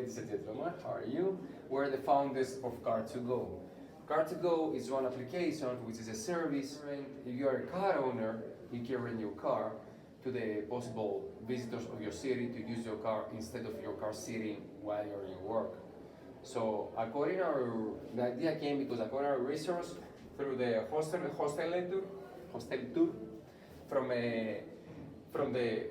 ladies and gentlemen, how are you? We're the founders of CarToGo. CarToGo is one application which is a service. If you are a car owner, you can rent your car to the possible visitors of your city to use your car instead of your car sitting while you're in work. So the idea came because according to our research through the hostel tour from the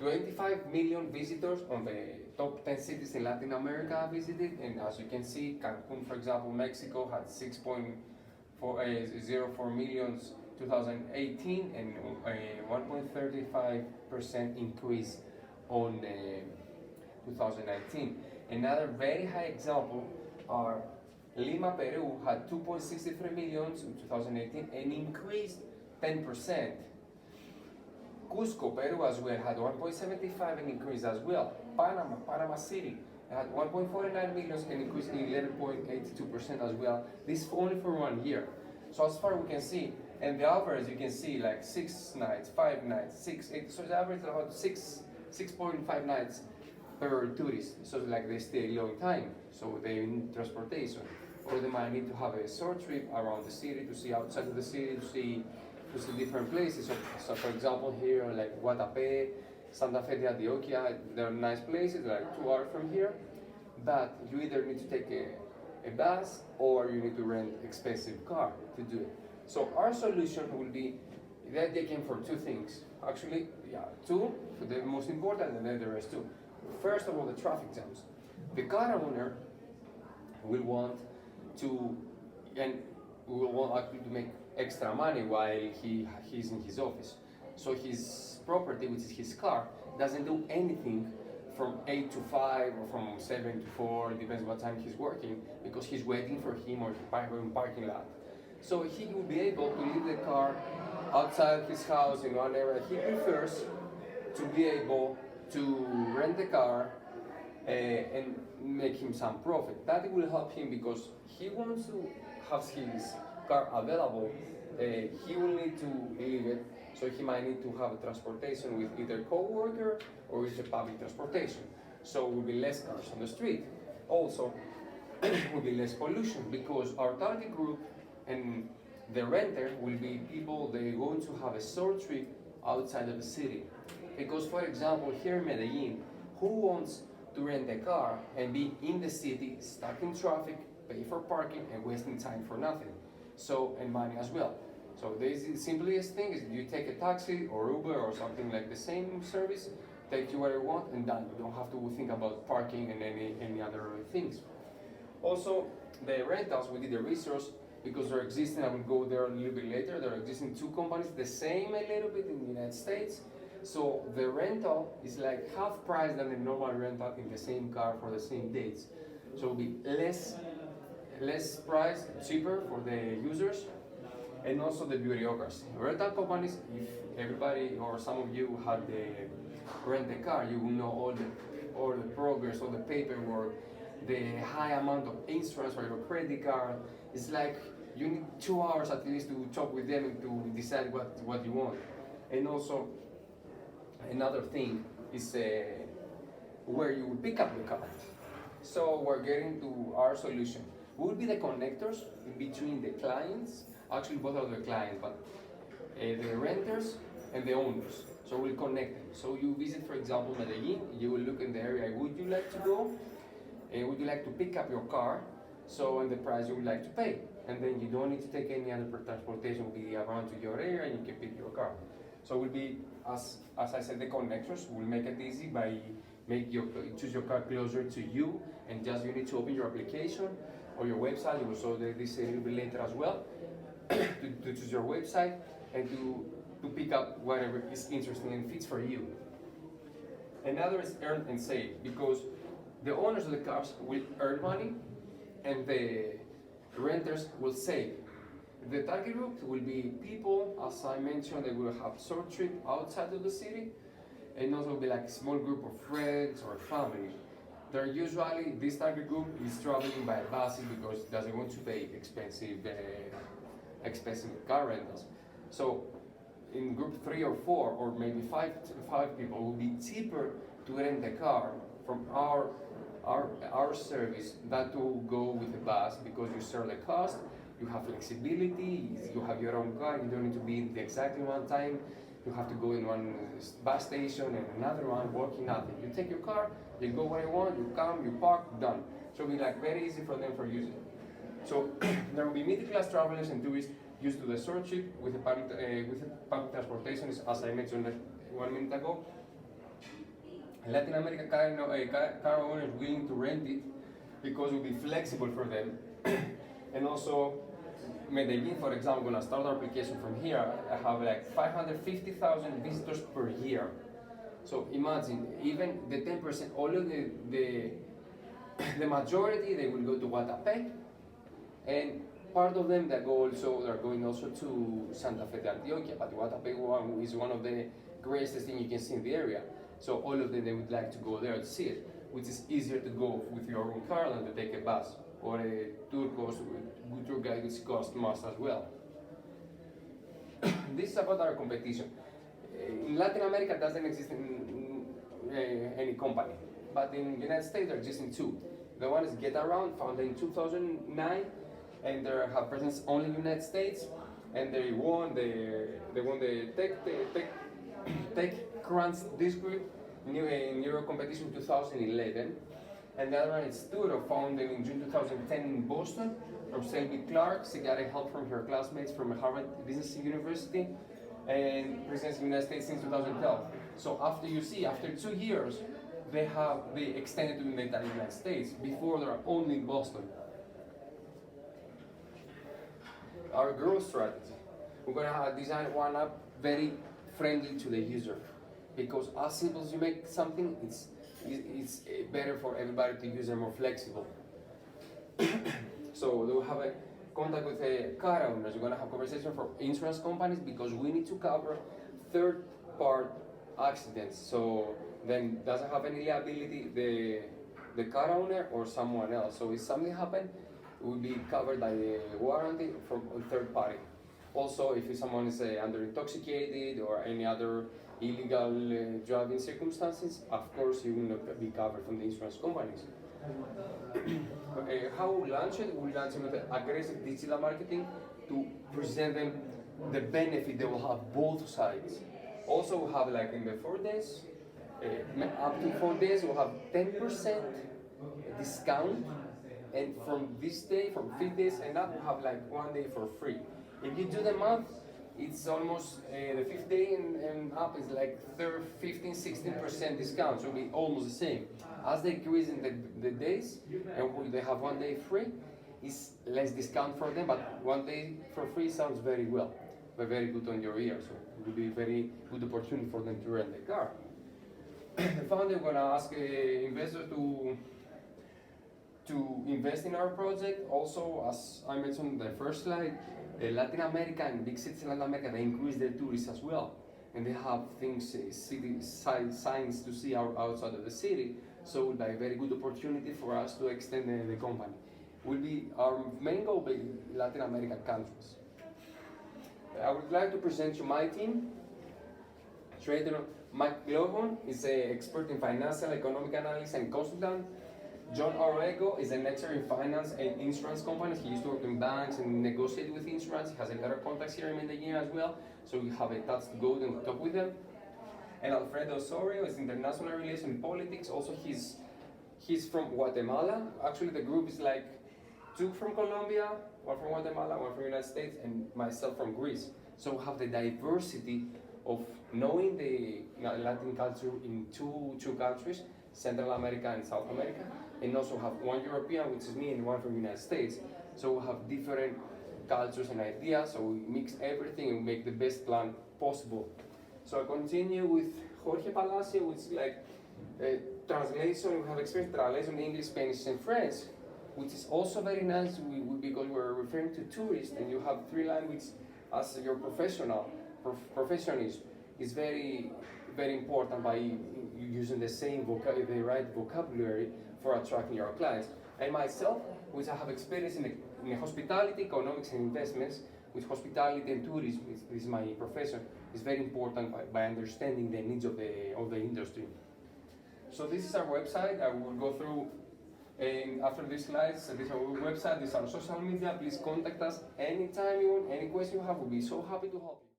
25 million visitors on the top 10 cities in Latin America visited, and as you can see, Cancun, for example, Mexico had 6.04 million 2018 and a 1.35% increase on 2019. Another very high example are Lima, Peru had 2.63 million in 2018 and increased 10%. Cusco, Peru as well had 1.75 and increased as well. Panama City had 1.49 million and increased 11.82% as well. This only for 1 year. So as far as we can see, and the average you can see like 6 nights, 5 nights, 6, 8. So the average is about 6.5 nights per tourist. So like they stay a long time. So they need transportation, or they might need to have a short trip around the city to see outside of the city to see different places. So for example, here like Guatapé, Santa Fe de Antioquia, they're nice places, they're like 2 hours from here, but you either need to take a bus or you need to rent expensive car to do it. So our solution will be, the idea came from 2 things. Actually, two, the most important, and then the rest too. First of all, the traffic jams. The car owner will want to, and will want actually to make extra money while he's in his office. So his property, which is his car, doesn't do anything from 8 to 5 or from 7 to 4, it depends what time he's working, because he's waiting for him or in parking lot. So he will be able to leave the car outside his house in one area. He prefers to be able to rent the car and make him some profit. That will help him because he wants to have his car available. He will need to leave it, so he might need to have a transportation with either co-worker or with a public transportation. So will be less cars on the street. Also, will be less pollution because our target group and the renter will be people they're going to have a short trip outside of the city. Because for example, here in Medellin, who wants to rent a car and be in the city, stuck in traffic, pay for parking and wasting time for nothing? So, and money as well. So the simplest thing is you take a taxi or Uber or something like the same service, take you where you want and done. You don't have to think about parking and any other things. Also, the rentals, we did the research because they're existing, I will go there a little bit later, there are existing 2 companies, the same a little bit in the United States. So the rental is like half price than the normal rental in the same car for the same dates. So it will be less price, cheaper for the users, and also the bureaucracy. Rental companies, if everybody or some of you had the rent a car, you will know all the progress, all the paperwork, the high amount of insurance for your credit card. It's like you need 2 hours at least to talk with them and to decide what you want. And also, another thing is where you will pick up the car. So we're getting to our solution. We will be the connectors in between the clients, actually both of the clients, but the renters and the owners. So we'll connect them. So you visit, for example, Medellin, you will look in the area, would you like to go? Would you like to pick up your car? So, and the price you would like to pay. And then you don't need to take any other transportation, will be around to your area and you can pick your car. So we'll be, as I said, the connectors. We'll make it easy by choose your car closer to you, and just you need to open your application or your website. We will show this a little bit later as well. to choose your website and to pick up whatever is interesting and fits for you. Another is earn and save, because the owners of the cars will earn money and the renters will save. The target group will be people, as I mentioned, they will have short trip outside of the city, and also be like a small group of friends or family. They're usually, this target group is traveling by buses because it doesn't want to pay expensive car rentals. So in group 3 or 4 or maybe five people, it will be cheaper to rent the car from our our service that will go with the bus because you share the cost, you have flexibility, you have your own car, you don't need to be in the exactly one time. You have to go in one bus station and another one, walking nothing. You take your car, you go where you want, you come, you park, done. So it'll be like very easy for them for using. So there will be middle class travelers and tourists used to the short trip with the public transportation, as I mentioned 1 minute ago. Latin American car owners willing to rent it because it will be flexible for them. And also, Medellin, for example, gonna start our application from here. I have like 550,000 visitors per year. So imagine, even the 10%, all of the majority, they will go to Guatapé, and part of them they're going also to Santa Fe de Antioquia. But Guatapé is one of the greatest things you can see in the area. So all of them, they would like to go there to see it, which is easier to go with your own car than to take a bus or a tour cost with tour guide, which costs much as well. This is about our competition. In Latin America, doesn't exist in any company, but in the United States, there are existing two. The one is Get Around, founded in 2009, and they have presence only in the United States, and they won the Tech Crunch Disc Group in Euro competition 2011. And the other one is Turo, founded in June 2010 in Boston from Selby Clark. She got help from her classmates from Harvard Business University, and presents in the United States since 2012. So after 2 years, they extended to the entire United States. Before, they were only in Boston. Our growth strategy. We're gonna design one app very friendly to the user, because as simple as you make something, it's better for everybody to use and more flexible. So we'll have a contact with the car owners. We're gonna have conversation for insurance companies because we need to cover third-part accidents. So then doesn't have any liability the car owner or someone else. So if something happened, it will be covered by the warranty from a third party. Also, if someone is under intoxicated or any other illegal driving circumstances, of course you will not be covered from the insurance companies. How we launch it? We launch it with aggressive digital marketing to present them the benefit they will have both sides. Also, we have like in the 4 days, up to 4 days, we'll have 10% discount, and from this day, from 5 days and up, we'll have like 1 day for free. If you do the math, it's almost the 5th day and up is like 15-16% discount, so it'll be almost the same. As they increase in the days and they have 1 day free, it's less discount for them, but 1 day for free sounds very well, but very good on your ear, so it will be a very good opportunity for them to rent the car. The founder gonna ask investors to invest in our project. Also, as I mentioned in the first slide, Latin America and big cities in Latin America, they increase their tourists as well. And they have things, city signs to see outside of the city. So it will be a very good opportunity for us to extend the company. Our main goal will be Latin American countries. I would like to present you my team. Trader McLaughlin is an expert in financial, economic analysis and consultant. John Orego is an expert in finance and insurance companies. He used to work in banks and negotiate with insurance. He has a lot of contacts here in Medellin as well, so we have a touch to go and talk with them. And Alfredo Osorio is international relations and politics. Also, he's from Guatemala. Actually, the group is like 2 from Colombia, 1 from Guatemala, 1 from the United States, and myself from Greece. So we have the diversity of knowing the Latin culture in two countries, Central America and South America, and also have 1 European, which is me, and 1 from the United States. So we have different cultures and ideas, so we mix everything and make the best plan possible. So I continue with Jorge Palacio, which is like translation. We have experience translation in English, Spanish, and French, which is also very nice because we're referring to tourists, and you have 3 languages as your professionalism is very, very important by using the right vocabulary for attracting your clients. And myself, which I have experience in hospitality, economics, and investments, with hospitality and tourism, this is my profession, is very important by understanding the needs of the industry. So this is our website. I will go through And after these slides, this is our website, this is our social media. Please contact us anytime you want, any question you have. We'll be so happy to help you.